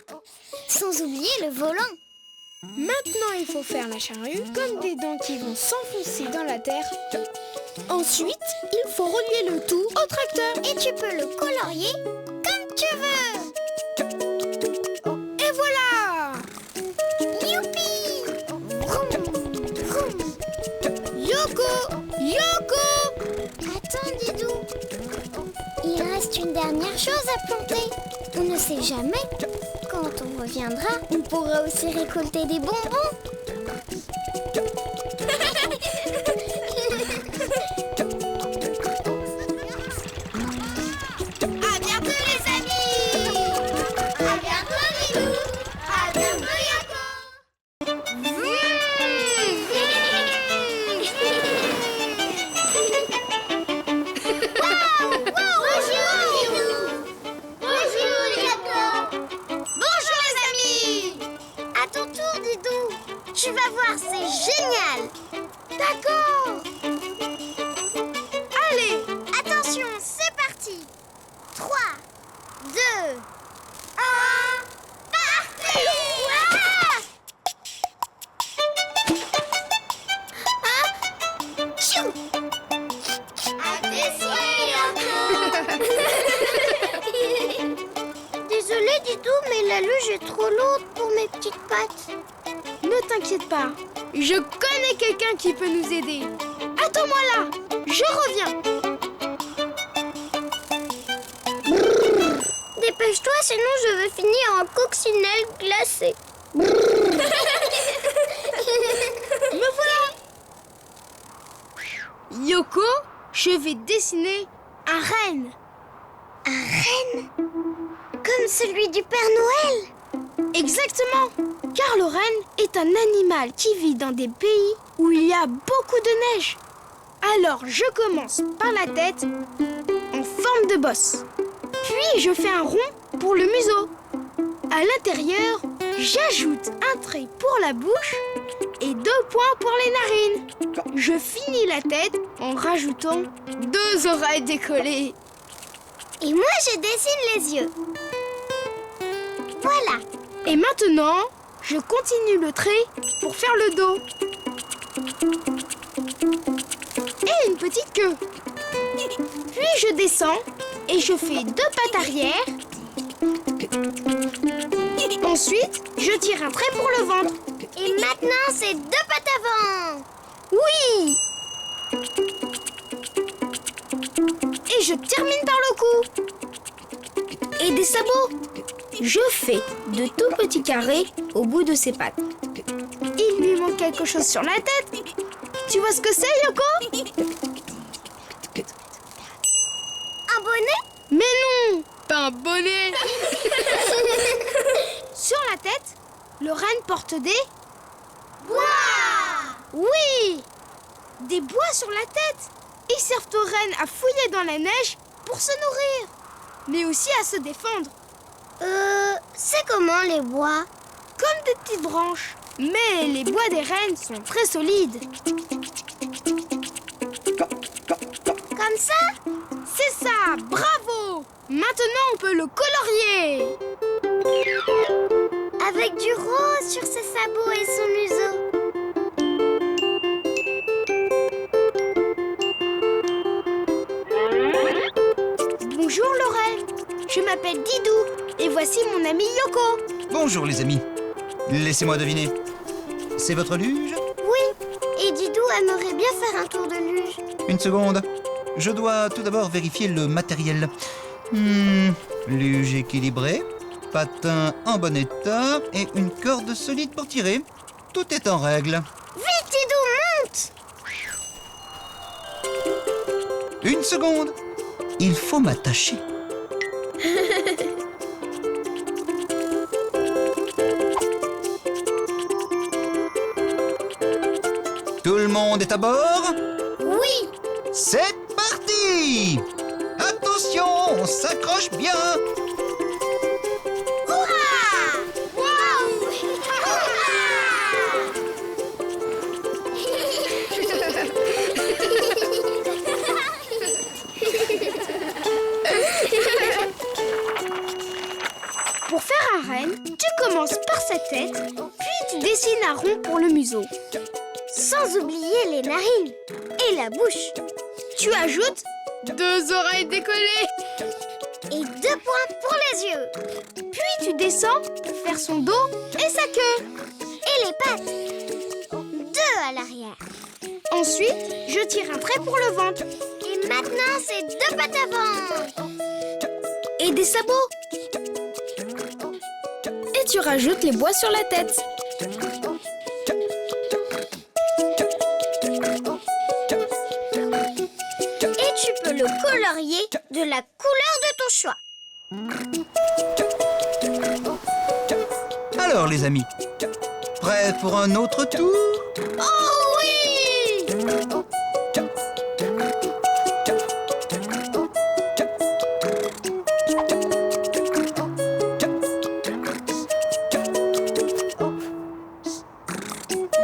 sans oublier le volant. Maintenant, il faut faire la charrue comme des dents qui vont s'enfoncer dans la terre. Ensuite, il faut relier le tout au tracteur. Et tu peux le colorier comme tu veux. Et voilà! Youpi! Vroom, vroom. Yoko! Yoko! Attends, Didou. Il reste une dernière chose à planter. On ne sait jamais. Quand on reviendra, on pourra aussi récolter des bonbons. À bientôt, les amis! À bientôt, Didou! À bientôt, Yoko! Bonjour, Didou! Bonjour, Yoko! Bonjour, les amis! À ton tour, Didou! Tu vas voir, c'est génial! D'accord! Allez! Attention, c'est parti! 3, 2, 1, parti! Tchou! À tes souhaits, Yoko! Désolée, Didou, mais la luge est trop lourde pour mes petites pattes. Ne t'inquiète pas, je connais quelqu'un qui peut nous aider. Attends-moi là, je reviens. Dépêche-toi, sinon je vais finir en coccinelle glacée. Me voilà. Yoko, je vais dessiner un renne. Un renne? Comme celui du Père Noël? Exactement, car le renne est un animal qui vit dans des pays où il y a beaucoup de neige. Alors je commence par la tête en forme de bosse. Puis je fais un rond pour le museau. À l'intérieur, j'ajoute un trait pour la bouche et 2 points pour les narines. Je finis la tête en rajoutant 2 oreilles décollées. Et moi, je dessine les yeux. Voilà. Et maintenant, je continue le trait pour faire le dos. Et une petite queue. Puis je descends et je fais 2 pattes arrière. Ensuite, je tire un trait pour le ventre. Et maintenant, c'est 2 pattes avant. Oui! Et je termine par le cou. Et des sabots. Je fais de tout petits carrés au bout de ses pattes. Il lui manque quelque chose sur la tête. Tu vois ce que c'est, Yoko? Un bonnet? Mais non, pas un bonnet. Sur la tête, le renne porte des... Bois! Oui! Des bois sur la tête. Ils servent aux rennes à fouiller dans la neige pour se nourrir, mais aussi à se défendre. C'est comment les bois? Comme des petites branches. Mais les bois des rennes sont très solides. Comme ça? C'est ça, bravo! Maintenant, on peut le colorier. Avec du rose sur ses sabots et son museau. Bonjour Lorraine, je m'appelle Didou et voici mon ami Yoko. Bonjour les amis. Laissez-moi deviner. C'est votre luge? Oui, et Didou aimerait bien faire un tour de luge. Une seconde. Je dois tout d'abord vérifier le matériel. Luge équilibrée, patin en bon état et une corde solide pour tirer. Tout est en règle. Vite, Didou, monte! Une seconde. Il faut m'attacher. Tout le monde est à bord? Oui! C'est parti! Attention, on s'accroche bien! Hurrah! Waouh! Pour faire un renne, tu commences par sa tête, puis tu dessines un rond pour le museau. Sans oublier les narines et la bouche. Tu ajoutes 2 oreilles décollées. Et 2 points pour les yeux. Puis tu descends pour faire son dos et sa queue. Et les pattes. 2 à l'arrière. Ensuite, je tire un trait pour le ventre. Et maintenant, c'est 2 pattes avant. Et des sabots. Et tu rajoutes les bois sur la tête. Et tu peux le colorier de la couleur de ton choix. Alors les amis, prêts pour un autre tour? Oh oui!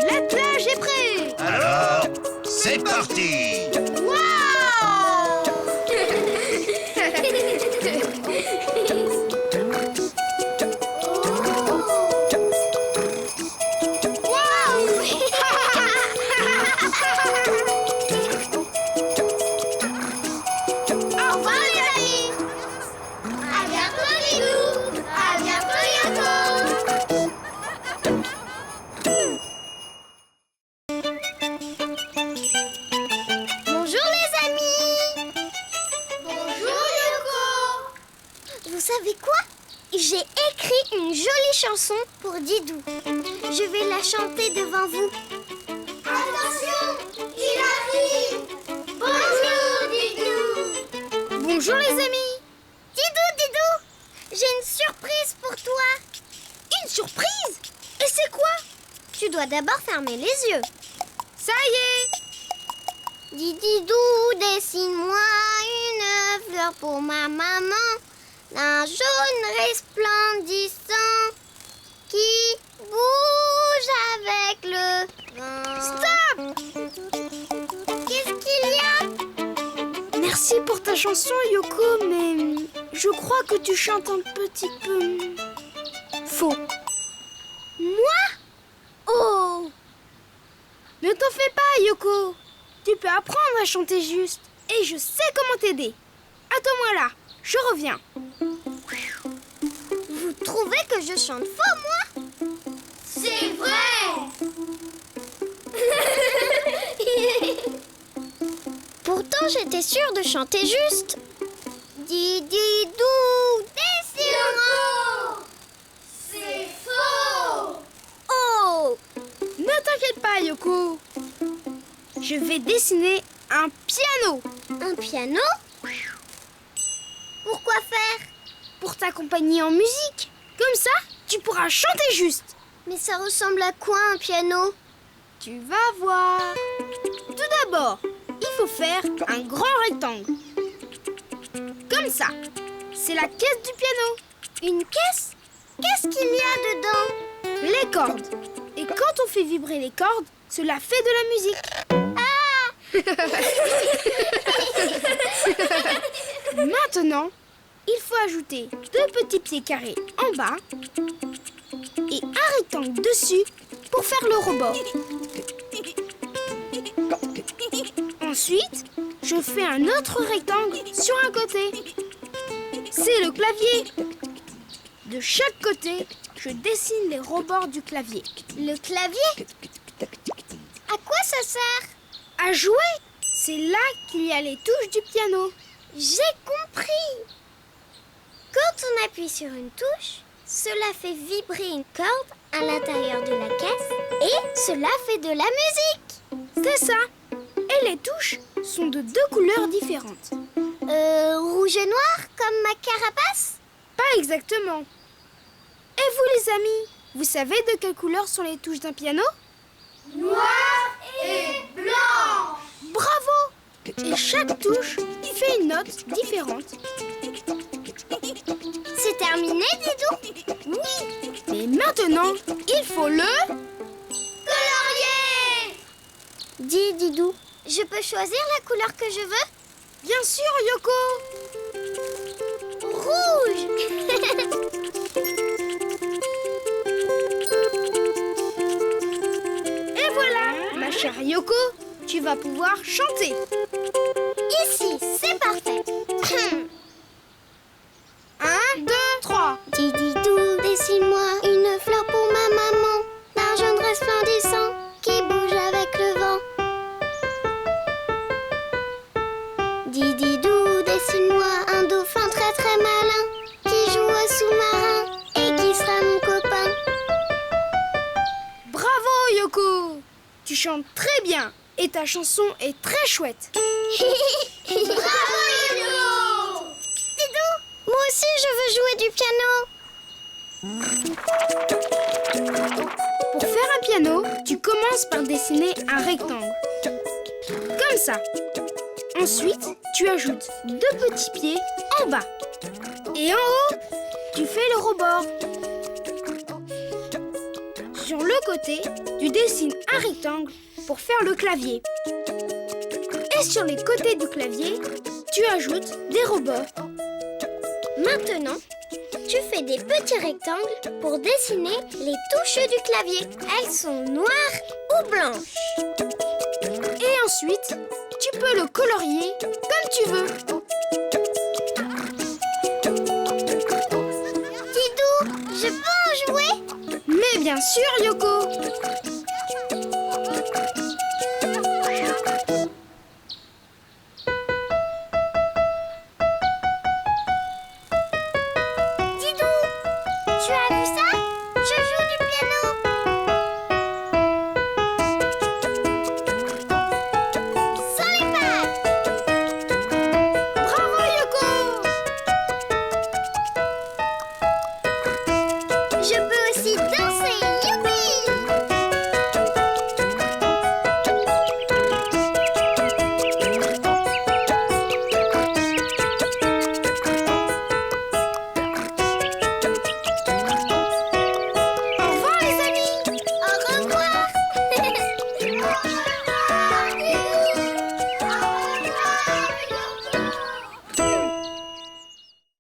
L'attelage est prêt. Alors, c'est parti! Au revoir les amis! À bientôt Didou! À bientôt Yoko! Bonjour les amis! Bonjour Yoko! Vous savez quoi? J'ai écrit une jolie chanson pour Didou. Je vais la chanter devant vous. Attention! Il arrive! Bonjour Didou! Bonjour les amis. Didou, j'ai une surprise pour toi. Une surprise? Et c'est quoi? Tu dois d'abord fermer les yeux. Ça y est. Didou, dessine-moi une fleur pour ma maman, d'un jaune resplendissant qui bouge avec le vent. Stop! Qu'est-ce qu'il y a? Merci pour ta chanson, Yoko, mais je crois que tu chantes un petit peu faux. Moi? Oh! Ne t'en fais pas, Yoko. Tu peux apprendre à chanter juste. Et je sais comment t'aider. Attends-moi là, je reviens. Vous trouvez que je chante faux, moi? C'est vrai! Pourtant, j'étais sûre de chanter juste. Dididou, dessine-moi! C'est faux! Oh! Ne t'inquiète pas, Yoko. Je vais dessiner un piano. Un piano? Pourquoi faire? Pour t'accompagner en musique. Comme ça, tu pourras chanter juste. Mais ça ressemble à quoi, un piano? Tu vas voir. Tout d'abord, il faut faire un grand rectangle. Comme ça. C'est la caisse du piano. Une caisse? Qu'est-ce qu'il y a dedans? Les cordes. Et quand on fait vibrer les cordes, cela fait de la musique. Maintenant, il faut ajouter 2 petits pieds carrés en bas et un rectangle dessus pour faire le rebord. Ensuite, je fais un autre rectangle sur un côté. C'est le clavier. De chaque côté, je dessine les rebords du clavier. Le clavier? À quoi ça sert? À jouer, c'est là qu'il y a les touches du piano. J'ai compris. Quand on appuie sur une touche, cela fait vibrer une corde à l'intérieur de la caisse et cela fait de la musique. C'est ça. Et les touches sont de 2 couleurs différentes. Rouge et noir comme ma carapace? Pas exactement. Et vous les amis, vous savez de quelle couleur sont les touches d'un piano? Noir et blanc. Bravo! Et chaque touche fait une note différente. C'est terminé, Didou? Oui. Et maintenant, il faut le... Colorier! Dis, Didou, je peux choisir la couleur que je veux? Bien sûr, Yoko! Rouge! Et voilà, ma chère Yoko, tu vas pouvoir chanter. Ici, c'est parfait. 1, 2, 3. Dididou, dessine-moi une fleur pour ma maman, d'un jaune resplendissant qui bouge avec le vent. Dididou, dessine-moi un dauphin très très malin qui joue au sous-marin et qui sera mon copain. Bravo, Yoko! Tu chantes très bien et ta chanson est très chouette. Bravo, Didou! Didou, moi aussi je veux jouer du piano. Pour faire un piano, tu commences par dessiner un rectangle. Comme ça. Ensuite, tu ajoutes 2 petits pieds en bas. Et en haut, tu fais le rebord. Sur le côté, tu dessines un rectangle pour faire le clavier. Et sur les côtés du clavier, tu ajoutes des rebords. Maintenant, tu fais des petits rectangles pour dessiner les touches du clavier. Elles sont noires ou blanches. Et ensuite, tu peux le colorier comme tu veux. Didou, je peux en jouer? Mais bien sûr, Yoko! Didou, tu as vu ça?